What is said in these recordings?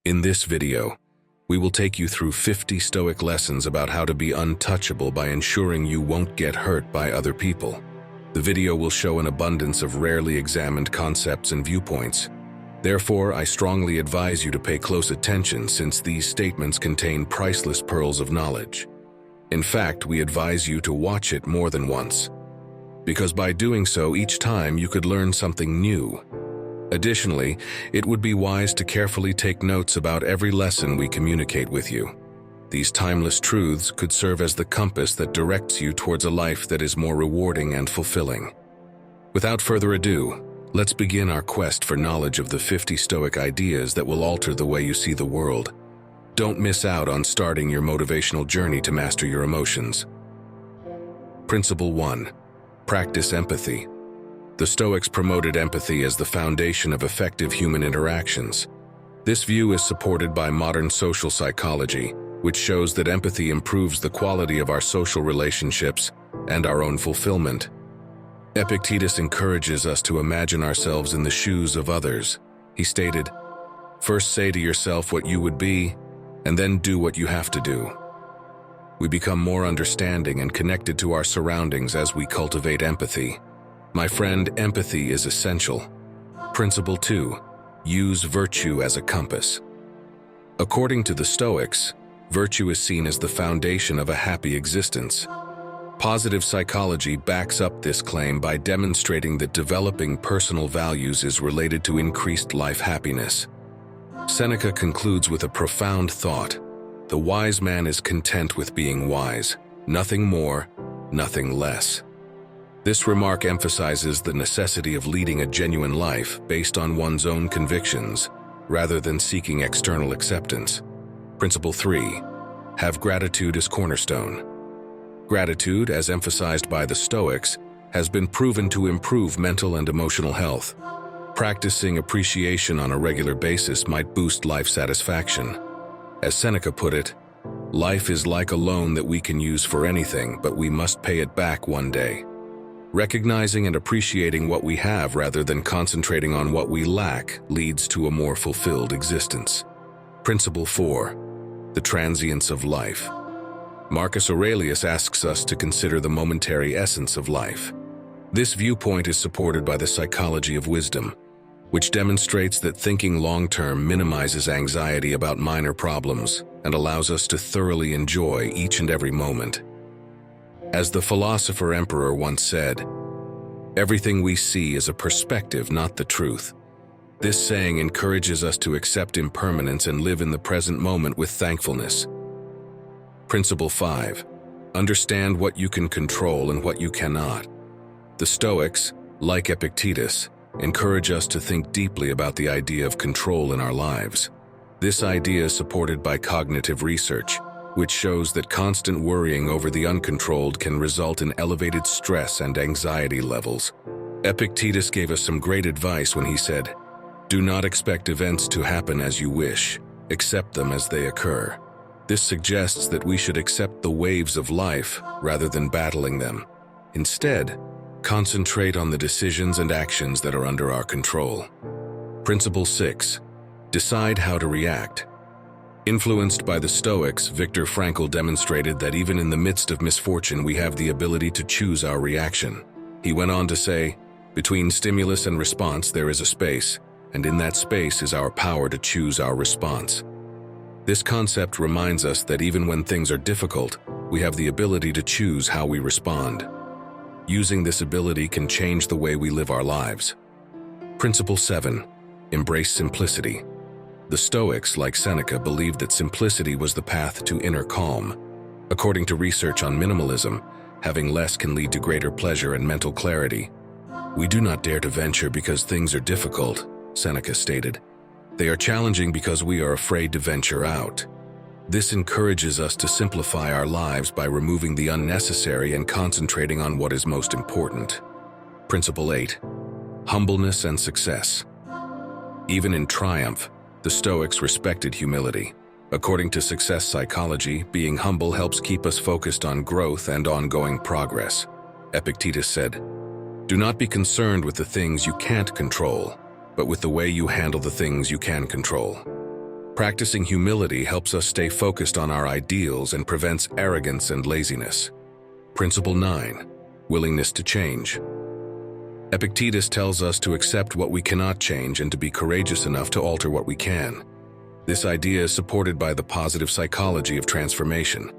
In this video, we will take you through 50 Stoic lessons about how to be untouchable by ensuring you won't get hurt by other people. The video will show an abundance of rarely examined concepts and viewpoints. Therefore, I strongly advise you to pay close attention since these statements contain priceless pearls of knowledge. In fact, we advise you to watch it more than once, because by doing so each time you could learn something new. Additionally, it would be wise to carefully take notes about every lesson we communicate with you. These timeless truths could serve as the compass that directs you towards a life that is more rewarding and fulfilling. Without further ado, let's begin our quest for knowledge of the 50 Stoic ideas that will alter the way you see the world. Don't miss out on starting your motivational journey to master your emotions. Principle 1. Practice empathy. The Stoics promoted empathy as the foundation of effective human interactions. This view is supported by modern social psychology, which shows that empathy improves the quality of our social relationships and our own fulfillment. Epictetus encourages us to imagine ourselves in the shoes of others. He stated, "First say to yourself what you would be, and then do what you have to do." We become more understanding and connected to our surroundings as we cultivate empathy. My friend, empathy is essential. Principle 2. Use virtue as a compass. According to the Stoics, virtue is seen as the foundation of a happy existence. Positive psychology backs up this claim by demonstrating that developing personal values is related to increased life happiness. Seneca concludes with a profound thought: "The wise man is content with being wise, nothing more, nothing less." This remark emphasizes the necessity of leading a genuine life based on one's own convictions, rather than seeking external acceptance. Principle 3. Have gratitude as cornerstone. Gratitude, as emphasized by the Stoics, has been proven to improve mental and emotional health. Practicing appreciation on a regular basis might boost life satisfaction. As Seneca put it, "Life is like a loan that we can use for anything, but we must pay it back one day." Recognizing and appreciating what we have rather than concentrating on what we lack leads to a more fulfilled existence. Principle 4. The transience of life. Marcus Aurelius asks us to consider the momentary essence of life. This viewpoint is supported by the psychology of wisdom, which demonstrates that thinking long-term minimizes anxiety about minor problems and allows us to thoroughly enjoy each and every moment. As the philosopher emperor once said, "Everything we see is a perspective, not the truth." This saying encourages us to accept impermanence and live in the present moment with thankfulness. Principle 5. Understand what you can control and what you cannot. The Stoics, like Epictetus, encourage us to think deeply about the idea of control in our lives. This idea is supported by cognitive research, which shows that constant worrying over the uncontrolled can result in elevated stress and anxiety levels. Epictetus gave us some great advice when he said, "Do not expect events to happen as you wish, accept them as they occur." This suggests that we should accept the waves of life rather than battling them. Instead, concentrate on the decisions and actions that are under our control. Principle 6. Decide how to react. Influenced by the Stoics, Viktor Frankl demonstrated that even in the midst of misfortune we have the ability to choose our reaction. He went on to say, "Between stimulus and response there is a space, and in that space is our power to choose our response." This concept reminds us that even when things are difficult, we have the ability to choose how we respond. Using this ability can change the way we live our lives. Principle 7. Embrace simplicity. The Stoics, like Seneca, believed that simplicity was the path to inner calm. According to research on minimalism, having less can lead to greater pleasure and mental clarity. "We do not dare to venture because things are difficult," Seneca stated. "They are challenging because we are afraid to venture out." This encourages us to simplify our lives by removing the unnecessary and concentrating on what is most important. Principle 8. Humbleness and success. Even in triumph, the Stoics respected humility. According to success psychology, being humble helps keep us focused on growth and ongoing progress. Epictetus said, "Do not be concerned with the things you can't control, but with the way you handle the things you can control." Practicing humility helps us stay focused on our ideals and prevents arrogance and laziness. Principle 9. Willingness to change. Epictetus tells us to accept what we cannot change and to be courageous enough to alter what we can. This idea is supported by the positive psychology of transformation.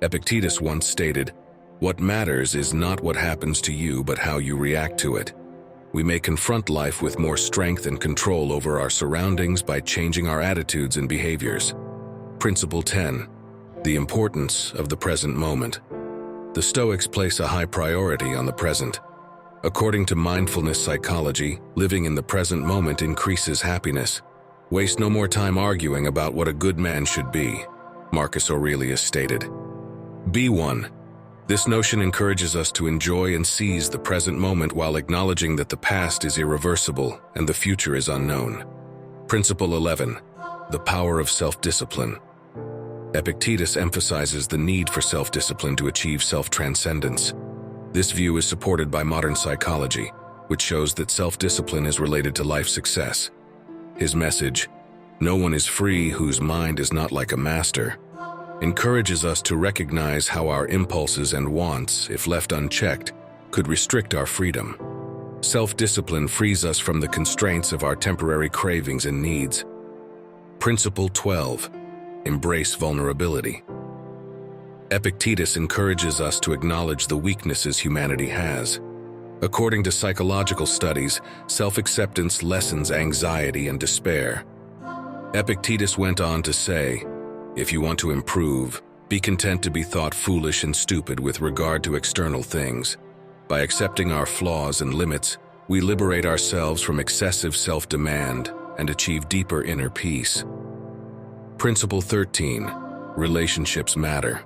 Epictetus once stated, "What matters is not what happens to you, but how you react to it." We may confront life with more strength and control over our surroundings by changing our attitudes and behaviors. Principle 10. The importance of the present moment. The Stoics place a high priority on the present. According to mindfulness psychology, living in the present moment increases happiness. Waste no more time arguing about what a good man should be, Marcus Aurelius stated. B1. This notion encourages us to enjoy and seize the present moment while acknowledging that the past is irreversible and the future is unknown. Principle 11. The power of self-discipline. Epictetus emphasizes the need for self-discipline to achieve self-transcendence. This view is supported by modern psychology, which shows that self-discipline is related to life success. His message, "No one is free whose mind is not like a master," encourages us to recognize how our impulses and wants, if left unchecked, could restrict our freedom. Self-discipline frees us from the constraints of our temporary cravings and needs. Principle 12. Embrace vulnerability. Epictetus encourages us to acknowledge the weaknesses humanity has. According to psychological studies, self-acceptance lessens anxiety and despair. Epictetus went on to say, "If you want to improve, be content to be thought foolish and stupid with regard to external things. By accepting our flaws and limits, we liberate ourselves from excessive self-demand and achieve deeper inner peace." Principle 13. Relationships matter.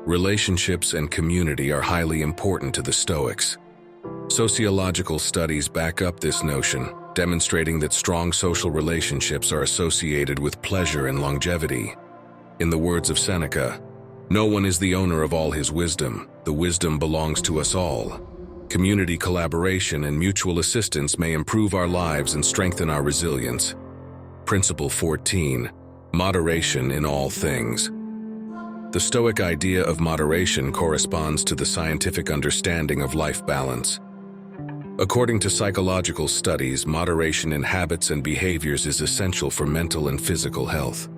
Relationships and community are highly important to the Stoics. Sociological studies back up this notion, demonstrating that strong social relationships are associated with pleasure and longevity. In the words of Seneca, "No one is the owner of all his wisdom. The wisdom belongs to us all." Community collaboration and mutual assistance may improve our lives and strengthen our resilience. Principle 14. Moderation in all things. The Stoic idea of moderation corresponds to the scientific understanding of life balance. According to psychological studies, moderation in habits and behaviors is essential for mental and physical health.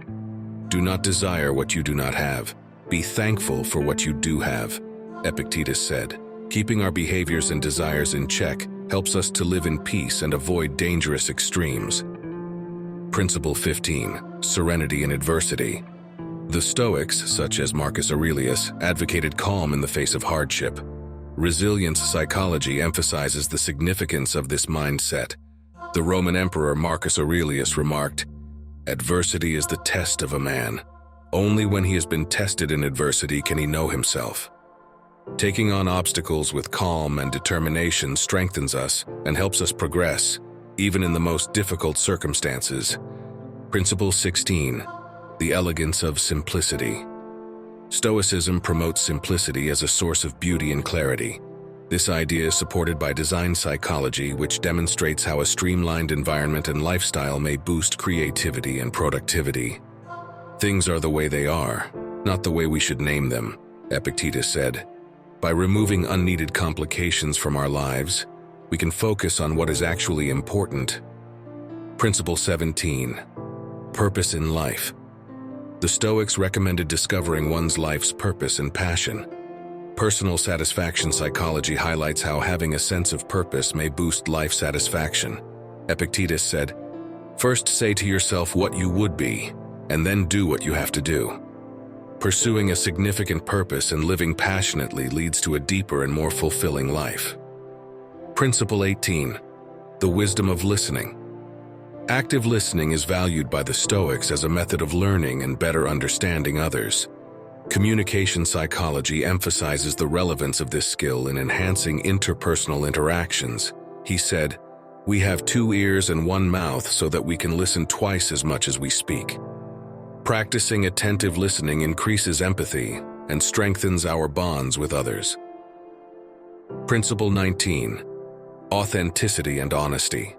Do not desire what you do not have. Be thankful for what you do have, Epictetus said. Keeping our behaviors and desires in check helps us to live in peace and avoid dangerous extremes. Principle 15. Serenity in adversity. The Stoics, such as Marcus Aurelius, advocated calm in the face of hardship. Resilience psychology emphasizes the significance of this mindset. The Roman Emperor Marcus Aurelius remarked, "Adversity is the test of a man. Only when he has been tested in adversity can he know himself." Taking on obstacles with calm and determination strengthens us and helps us progress, even in the most difficult circumstances. Principle 16. The elegance of simplicity. Stoicism promotes simplicity as a source of beauty and clarity. This idea is supported by design psychology, which demonstrates how a streamlined environment and lifestyle may boost creativity and productivity. Things are the way they are, not the way we should name them, Epictetus said. By removing unneeded complications from our lives, we can focus on what is actually important. Principle 17. Purpose in life. The Stoics recommended discovering one's life's purpose and passion. Personal satisfaction psychology highlights how having a sense of purpose may boost life satisfaction. Epictetus said, "First say to yourself what you would be, and then do what you have to do." Pursuing a significant purpose and living passionately leads to a deeper and more fulfilling life. Principle 18. The wisdom of listening. Active listening is valued by the Stoics as a method of learning and better understanding others. Communication psychology emphasizes the relevance of this skill in enhancing interpersonal interactions. He said, "We have 2 ears and 1 mouth so that we can listen twice as much as we speak." Practicing attentive listening increases empathy and strengthens our bonds with others. Principle 19. Authenticity and honesty.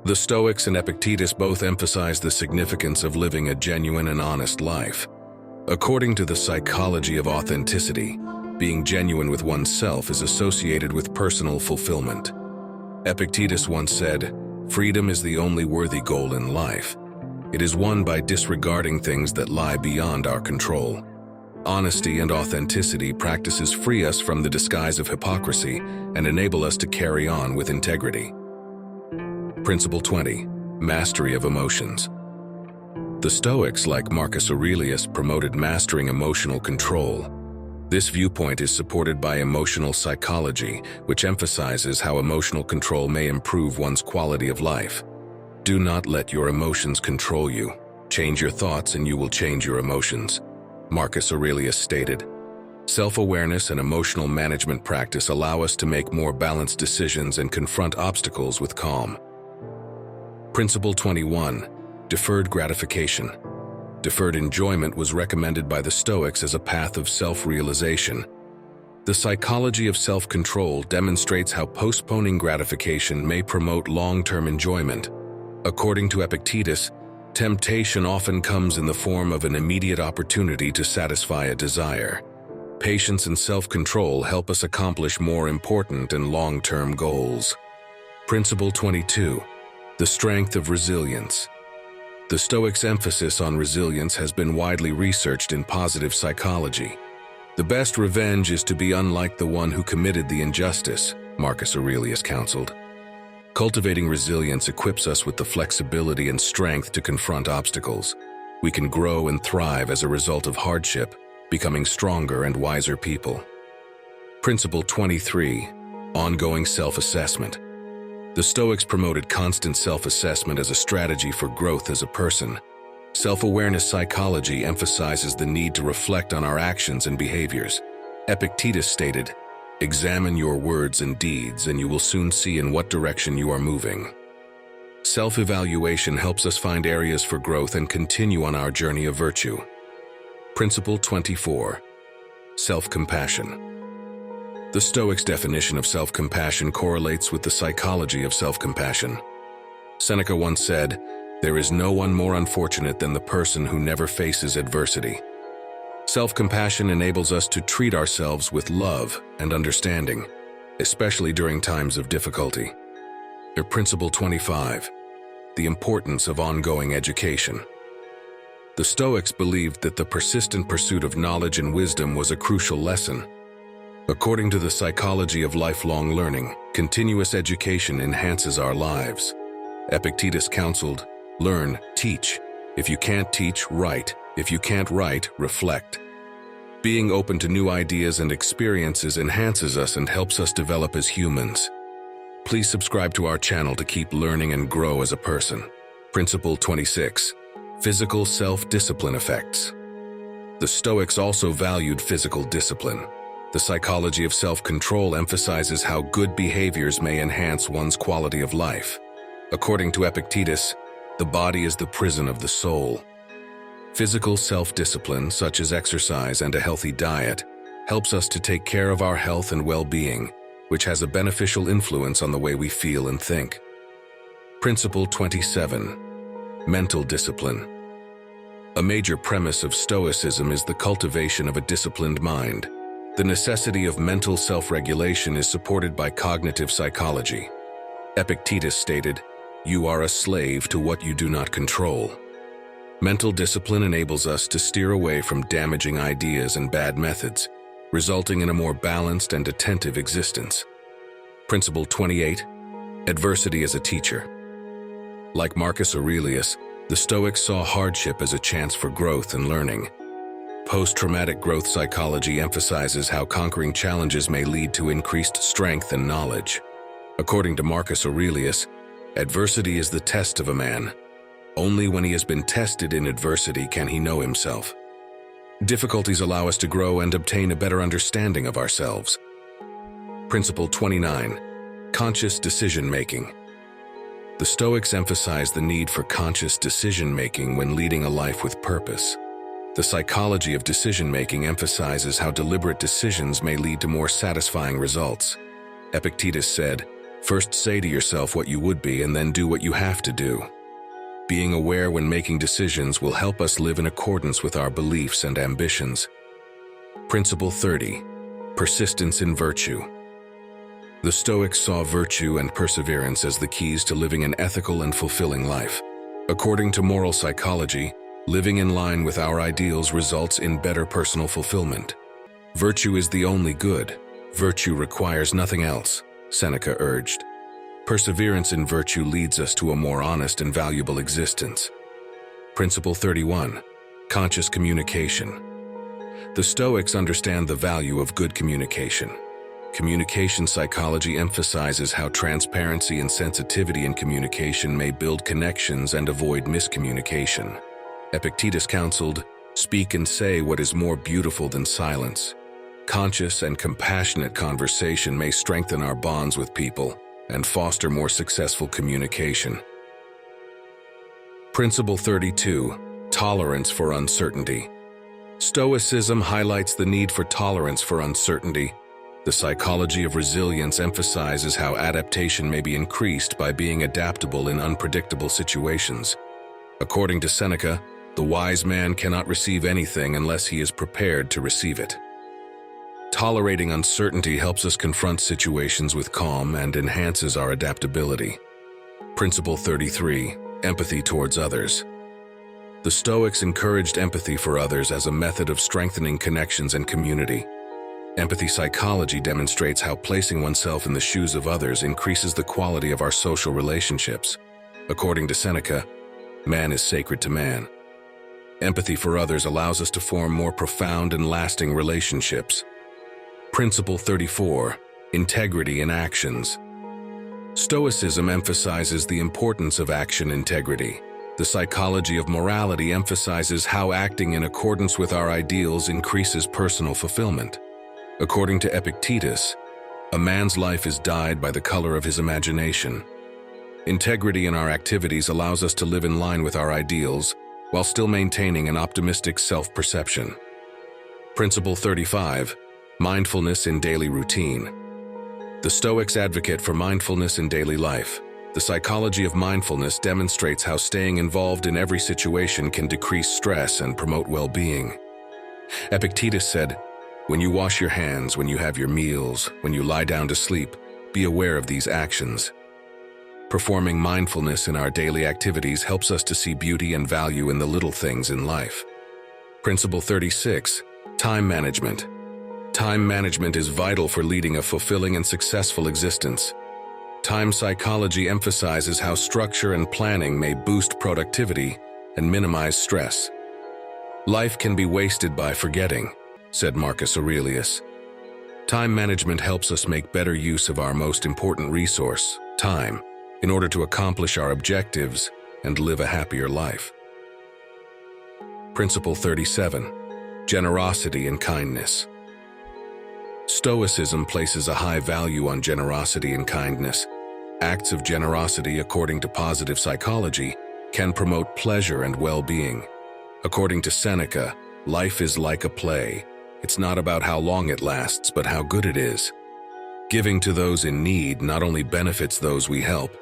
The Stoics and Epictetus both emphasize the significance of living a genuine and honest life. According to the psychology of authenticity, being genuine with oneself is associated with personal fulfillment. Epictetus once said, "Freedom is the only worthy goal in life. It is won by disregarding things that lie beyond our control." Honesty and authenticity practices free us from the disguise of hypocrisy and enable us to carry on with integrity. Principle 20. Mastery of emotions. The Stoics, like Marcus Aurelius, promoted mastering emotional control. This viewpoint is supported by emotional psychology, which emphasizes how emotional control may improve one's quality of life. Do not let your emotions control you. Change your thoughts and you will change your emotions. Marcus Aurelius stated, "Self-awareness and emotional management practice allow us to make more balanced decisions and confront obstacles with calm." Principle 21. Deferred gratification. Deferred enjoyment was recommended by the Stoics as a path of self-realization. The psychology of self-control demonstrates how postponing gratification may promote long-term enjoyment. According to Epictetus, temptation often comes in the form of an immediate opportunity to satisfy a desire. Patience and self-control help us accomplish more important and long-term goals. Principle 22. The strength of resilience. The Stoics' emphasis on resilience has been widely researched in positive psychology. The best revenge is to be unlike the one who committed the injustice, Marcus Aurelius counseled. Cultivating resilience equips us with the flexibility and strength to confront obstacles. We can grow and thrive as a result of hardship, becoming stronger and wiser people. Principle 23. Ongoing self-assessment. The Stoics promoted constant self-assessment as a strategy for growth as a person. Self-awareness psychology emphasizes the need to reflect on our actions and behaviors. Epictetus stated, "Examine your words and deeds, and you will soon see in what direction you are moving." Self-evaluation helps us find areas for growth and continue on our journey of virtue. Principle 24. Self-compassion. The Stoics' definition of self-compassion correlates with the psychology of self-compassion. Seneca once said, "There is no one more unfortunate than the person who never faces adversity." Self-compassion enables us to treat ourselves with love and understanding, especially during times of difficulty. Principle 25. The importance of ongoing education. The Stoics believed that the persistent pursuit of knowledge and wisdom was a crucial lesson. According to the psychology of lifelong learning, continuous education enhances our lives. Epictetus counseled, "Learn, teach. If you can't teach, write. If you can't write, reflect." Being open to new ideas and experiences enhances us and helps us develop as humans. Please subscribe to our channel to keep learning and grow as a person. Principle 26. Physical self-discipline effects. The Stoics also valued physical discipline. The psychology of self-control emphasizes how good behaviors may enhance one's quality of life. According to Epictetus, the body is the prison of the soul. Physical self-discipline, such as exercise and a healthy diet, helps us to take care of our health and well-being, which has a beneficial influence on the way we feel and think. Principle 27. Mental discipline. A major premise of Stoicism is the cultivation of a disciplined mind. The necessity of mental self-regulation is supported by cognitive psychology. Epictetus stated, "You are a slave to what you do not control." Mental discipline enables us to steer away from damaging ideas and bad methods, resulting in a more balanced and attentive existence. Principle 28. Adversity as a teacher. Like Marcus Aurelius, the Stoics saw hardship as a chance for growth and learning. Post-traumatic growth psychology emphasizes how conquering challenges may lead to increased strength and knowledge. According to Marcus Aurelius, adversity is the test of a man. Only when he has been tested in adversity can he know himself. Difficulties allow us to grow and obtain a better understanding of ourselves. Principle 29. Conscious decision-making. The Stoics emphasize the need for conscious decision-making when leading a life with purpose. The psychology of decision-making emphasizes how deliberate decisions may lead to more satisfying results. Epictetus said, First, say to yourself what you would be and then do what you have to do. Being aware when making decisions will help us live in accordance with our beliefs and ambitions. Principle 30. Persistence in virtue. The Stoics saw virtue and perseverance as the keys to living an ethical and fulfilling life. According to moral psychology, living in line with our ideals results in better personal fulfillment. Virtue is the only good. Virtue requires nothing else, Seneca urged. Perseverance in virtue leads us to a more honest and valuable existence. Principle 31. Conscious communication. The Stoics understand the value of good communication. Communication psychology emphasizes how transparency and sensitivity in communication may build connections and avoid miscommunication. Epictetus counseled, "Speak and say what is more beautiful than silence." Conscious and compassionate conversation may strengthen our bonds with people and foster more successful communication. Principle 32. Tolerance for uncertainty. Stoicism highlights the need for tolerance for uncertainty. The psychology of resilience emphasizes how adaptation may be increased by being adaptable in unpredictable situations. According to Seneca, the wise man cannot receive anything unless he is prepared to receive it. Tolerating uncertainty helps us confront situations with calm and enhances our adaptability. Principle 33. Empathy towards others. The Stoics encouraged empathy for others as a method of strengthening connections and community. Empathy psychology demonstrates how placing oneself in the shoes of others increases the quality of our social relationships. According to Seneca, man is sacred to man. Empathy for others allows us to form more profound and lasting relationships. Principle 34. Integrity in actions. Stoicism emphasizes the importance of action integrity. The psychology of morality emphasizes how acting in accordance with our ideals increases personal fulfillment. According to Epictetus, a man's life is dyed by the color of his imagination. Integrity in our activities allows us to live in line with our ideals while still maintaining an optimistic self-perception. Principle 35. Mindfulness in daily routine. The Stoics advocate for mindfulness in daily life. The psychology of mindfulness demonstrates how staying involved in every situation can decrease stress and promote well-being. Epictetus said, "When you wash your hands, when you have your meals, when you lie down to sleep, be aware of these actions." Performing mindfulness in our daily activities helps us to see beauty and value in the little things in life. Principle 36. Time management. Time management is vital for leading a fulfilling and successful existence. Time psychology emphasizes how structure and planning may boost productivity and minimize stress. "Life can be wasted by forgetting," said Marcus Aurelius. Time management helps us make better use of our most important resource, time, in order to accomplish our objectives and live a happier life. Principle 37. Generosity and kindness. Stoicism places a high value on generosity and kindness. Acts of generosity, according to positive psychology, can promote pleasure and well-being. According to Seneca, life is like a play. It's not about how long it lasts, but how good it is. Giving to those in need not only benefits those we help,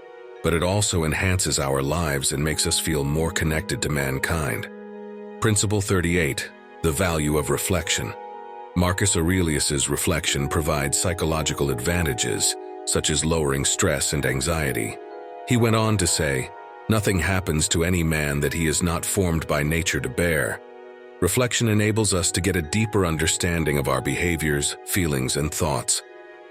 but it also enhances our lives and makes us feel more connected to mankind. Principle 38. The value of reflection. Marcus Aurelius's reflection provides psychological advantages, such as lowering stress and anxiety. He went on to say, "Nothing happens to any man that he is not formed by nature to bear." Reflection enables us to get a deeper understanding of our behaviors, feelings, and thoughts,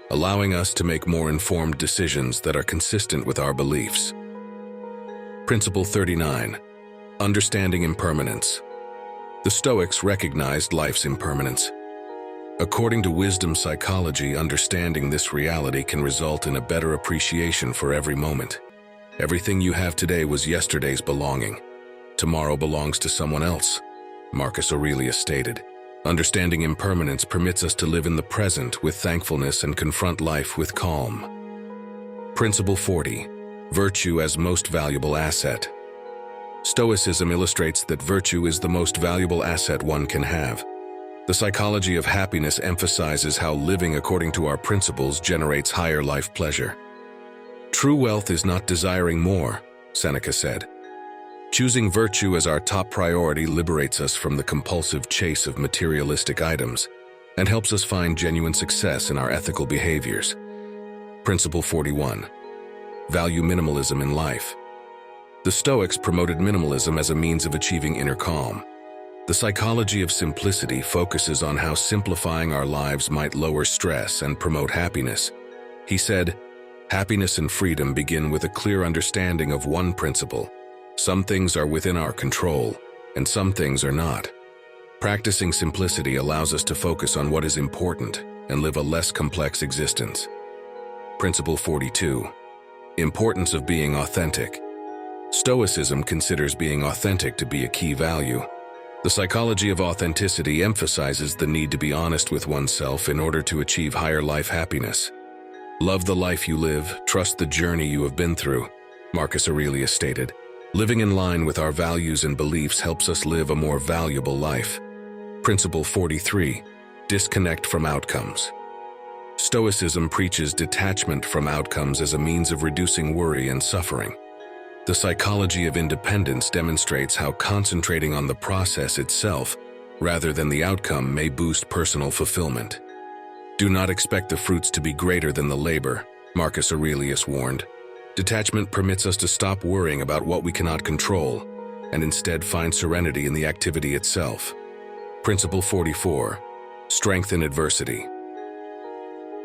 allowing us to make more informed decisions that are consistent with our beliefs. Principle 39. Understanding impermanence. The Stoics recognized life's impermanence. According to wisdom psychology, understanding this reality can result in a better appreciation for every moment. Everything you have today was yesterday's belonging. Tomorrow belongs to someone else, Marcus Aurelius stated. Understanding impermanence permits us to live in the present with thankfulness and confront life with calm. Principle 40. Virtue as most valuable asset. Stoicism illustrates that virtue is the most valuable asset one can have. The psychology of happiness emphasizes how living according to our principles generates higher life pleasure. True wealth is not desiring more, Seneca said. Choosing virtue as our top priority liberates us from the compulsive chase of materialistic items and helps us find genuine success in our ethical behaviors. Principle 41. Value minimalism in life. The Stoics promoted minimalism as a means of achieving inner calm. The psychology of simplicity focuses on how simplifying our lives might lower stress and promote happiness. He said, "Happiness and freedom begin with a clear understanding of one principle. Some things are within our control, and some things are not. Practicing simplicity allows us to focus on what is important and live a less complex existence." Principle 42. Importance of being authentic. Stoicism considers being authentic to be a key value. The psychology of authenticity emphasizes the need to be honest with oneself in order to achieve higher life happiness. "Love the life you live, trust the journey you have been through," Marcus Aurelius stated. Living in line with our values and beliefs helps us live a more valuable life. Principle 43. Disconnect from outcomes. Stoicism preaches detachment from outcomes as a means of reducing worry and suffering. The psychology of independence demonstrates how concentrating on the process itself, rather than the outcome, may boost personal fulfillment. "Do not expect the fruits to be greater than the labor," Marcus Aurelius warned. Detachment permits us to stop worrying about what we cannot control, and instead find serenity in the activity itself. Principle 44. Strength in adversity.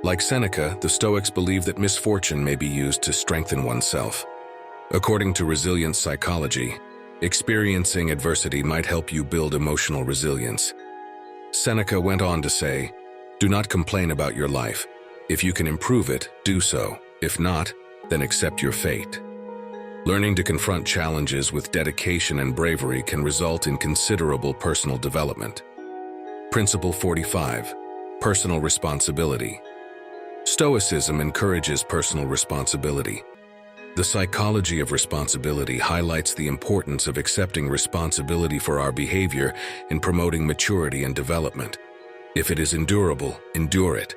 Like Seneca, the Stoics believe that misfortune may be used to strengthen oneself. According to resilient psychology, experiencing adversity might help you build emotional resilience. Seneca went on to say, "Do not complain about your life. If you can improve it, do so. If not, then accept your fate." Learning to confront challenges with dedication and bravery can result in considerable personal development. Principle 45. Personal responsibility. Stoicism encourages personal responsibility. The psychology of responsibility highlights the importance of accepting responsibility for our behavior in promoting maturity and development. "If it is endurable, endure it.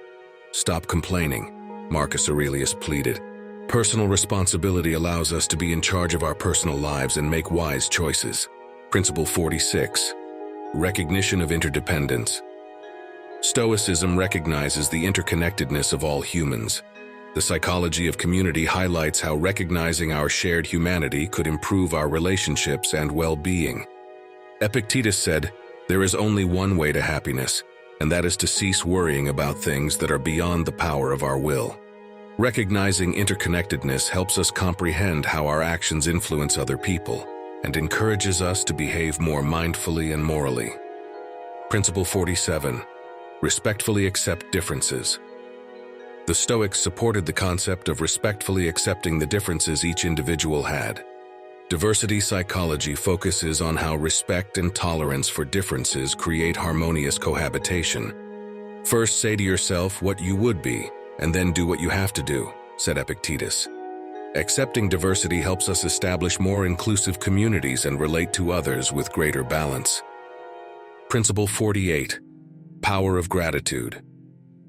Stop complaining," Marcus Aurelius pleaded. Personal responsibility allows us to be in charge of our personal lives and make wise choices. Principle 46. Recognition of interdependence. Stoicism recognizes the interconnectedness of all humans. The psychology of community highlights how recognizing our shared humanity could improve our relationships and well-being. Epictetus said, "There is only one way to happiness, and that is to cease worrying about things that are beyond the power of our will." Recognizing interconnectedness helps us comprehend how our actions influence other people and encourages us to behave more mindfully and morally. Principle 47. Respectfully accept differences. The Stoics supported the concept of respectfully accepting the differences each individual had. Diversity psychology focuses on how respect and tolerance for differences create harmonious cohabitation. "First say to yourself what you would be, and then do what you have to do," said Epictetus. Accepting diversity helps us establish more inclusive communities and relate to others with greater balance. Principle 48. Power of gratitude.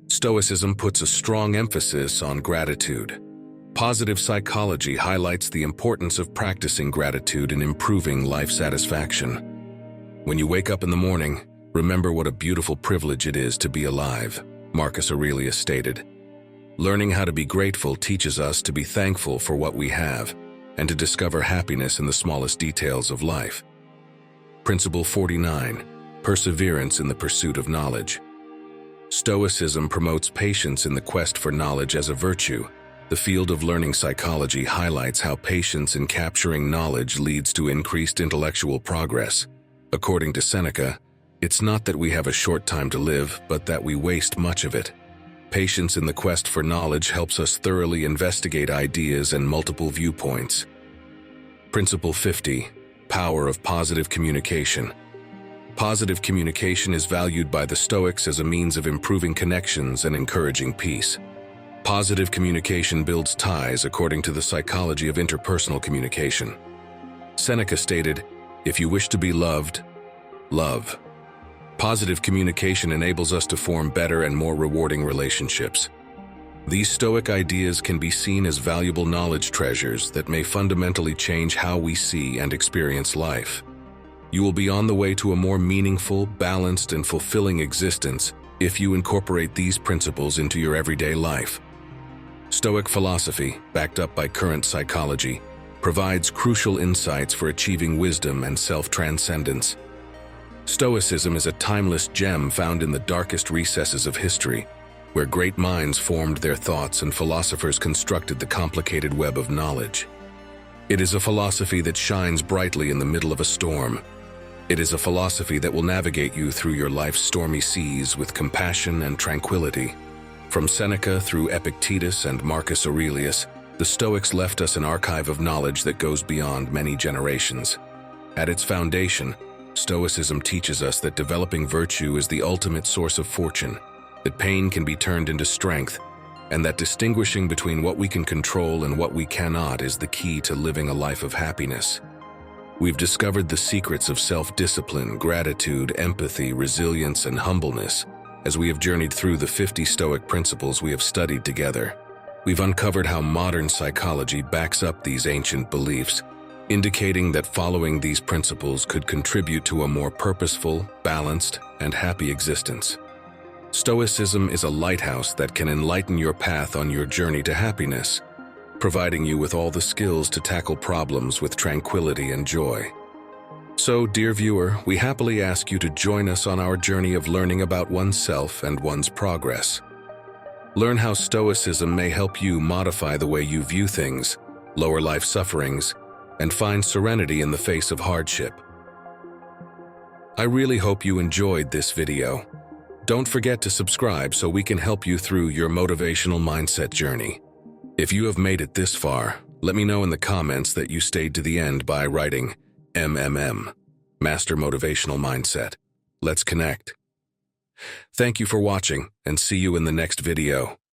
Stoicism puts a strong emphasis on gratitude. Positive psychology highlights the importance of practicing gratitude in improving life satisfaction. "When you wake up in the morning, remember what a beautiful privilege it is to be alive," Marcus Aurelius stated. Learning how to be grateful teaches us to be thankful for what we have and to discover happiness in the smallest details of life. Principle 49. Perseverance in the pursuit of knowledge. Stoicism promotes patience in the quest for knowledge as a virtue. The field of learning psychology highlights how patience in capturing knowledge leads to increased intellectual progress. According to Seneca, it's not that we have a short time to live, but that we waste much of it. Patience in the quest for knowledge helps us thoroughly investigate ideas and multiple viewpoints. Principle 50. Power of positive communication. Positive communication is valued by the Stoics as a means of improving connections and encouraging peace. Positive communication builds ties according to the psychology of interpersonal communication. Seneca stated, "If you wish to be loved, love." Positive communication enables us to form better and more rewarding relationships. These Stoic ideas can be seen as valuable knowledge treasures that may fundamentally change how we see and experience life. You will be on the way to a more meaningful, balanced, and fulfilling existence if you incorporate these principles into your everyday life. Stoic philosophy, backed up by current psychology, provides crucial insights for achieving wisdom and self-transcendence. Stoicism is a timeless gem found in the darkest recesses of history, where great minds formed their thoughts and philosophers constructed the complicated web of knowledge. It is a philosophy that shines brightly in the middle of a storm. It is a philosophy that will navigate you through your life's stormy seas with compassion and tranquility. From Seneca through Epictetus and Marcus Aurelius, the Stoics left us an archive of knowledge that goes beyond many generations. At its foundation, Stoicism teaches us that developing virtue is the ultimate source of fortune, that pain can be turned into strength, and that distinguishing between what we can control and what we cannot is the key to living a life of happiness. We've discovered the secrets of self-discipline, gratitude, empathy, resilience, and humbleness as we have journeyed through the 50 Stoic principles we have studied together. We've uncovered how modern psychology backs up these ancient beliefs, indicating that following these principles could contribute to a more purposeful, balanced, and happy existence. Stoicism is a lighthouse that can enlighten your path on your journey to happiness, providing you with all the skills to tackle problems with tranquility and joy. So, dear viewer, we happily ask you to join us on our journey of learning about oneself and one's progress. Learn how Stoicism may help you modify the way you view things, lower life sufferings, and find serenity in the face of hardship. I really hope you enjoyed this video. Don't forget to subscribe so we can help you through your motivational mindset journey. If you have made it this far, let me know in the comments that you stayed to the end by writing MMM, Master Motivational Mindset. Let's connect. Thank you for watching, and see you in the next video.